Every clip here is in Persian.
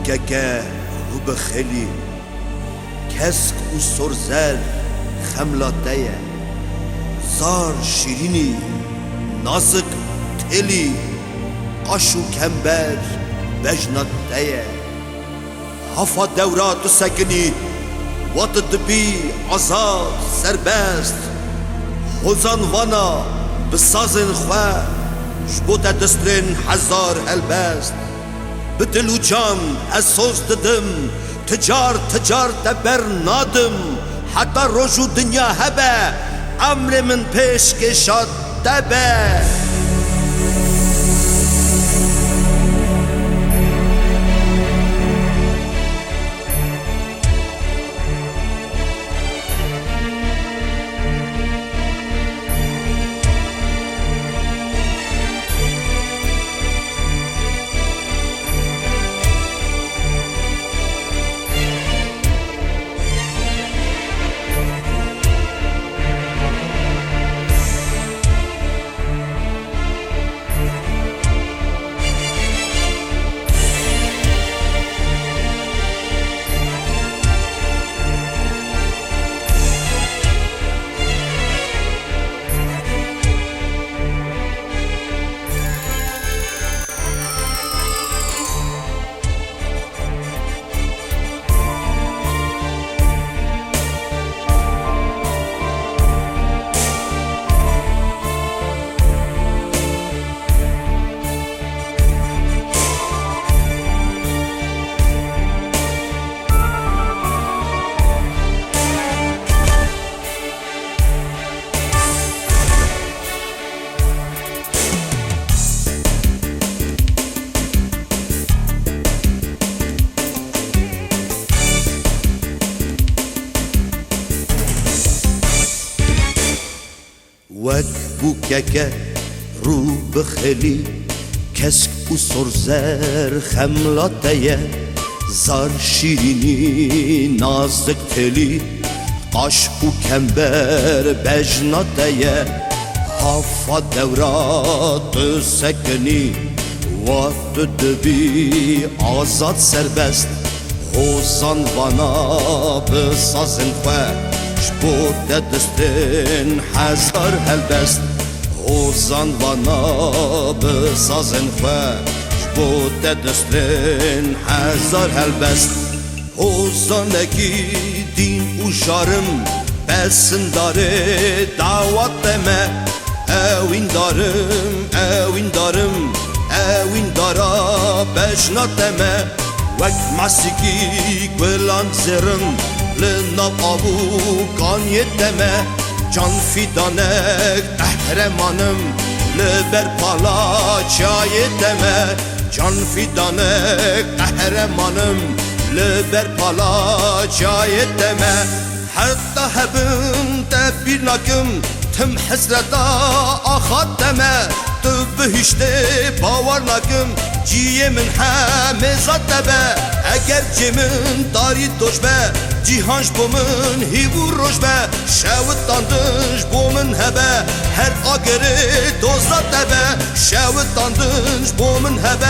بوککه رو بخلی کسک و سرزر خملاته زار شیرینی نازک تلی قاش و کمبر بجناته هفا دورات سکنی وات دبی آزاد سربست خوزان وانا بسازن خواه جبوت دسترین هزار البست بدل و جان اساس ددم تجار تبر نادم حتی روشو دنیا هبه امر من پیش که شاد دبه وک بوککه رو بخلی کسک و سرزر خملاته زار شیرینی نازک تلی قاش و کمبر بجناته هفا دورات سکنی وات دبی آزاد سربست خوزان وانا بسازن خواه جبوت دستن هزار هلبست خوزان وانا بسازن خواه جبوت دستن هزار هلبست خوزانکی دین و شارم بسن داره دعوت دمه اوین دارا بشنات دمه وک مسیکی گلان زرم لناب آبو کانیه دمه جان فیدانک احرمانم لبر پالا چای دمه جان فیدانک احرمانم لبر پالا چای دمه حتی هبم تبیر نکم تم حسرتا آخاد دمه تو بهشته باور نکم جیه من همه زاد دبه اگر جمن داری دوش به جیهانش بو من هیبو روش به شوت داندنش بو من هبه هر آگره دوزاد دبه شوت داندنش بو من هبه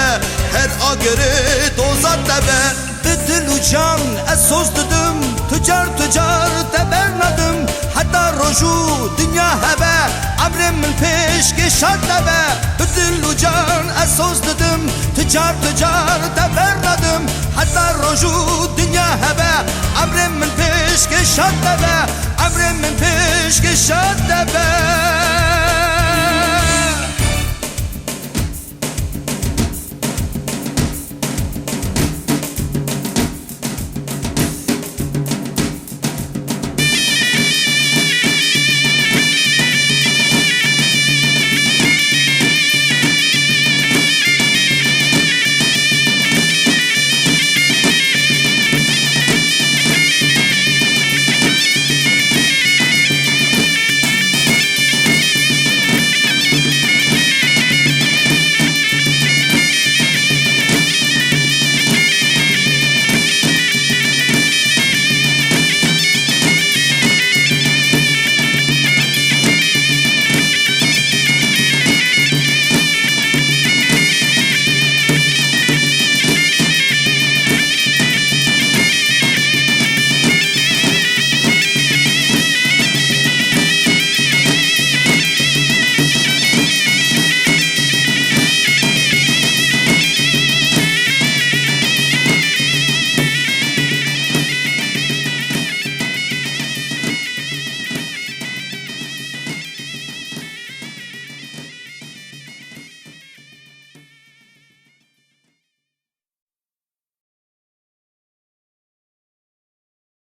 هر آگره دوزاد دبه به دل و جان اساس ددم تجار دبرنادم حتی روشو دنیا هبه امر من پیش که شاد دبه به دل و جان اساس ددم تجار دبرنادم حتی روشو دنیا هبه امر من پیش که شاد دبه امر من پیش که شاد دبه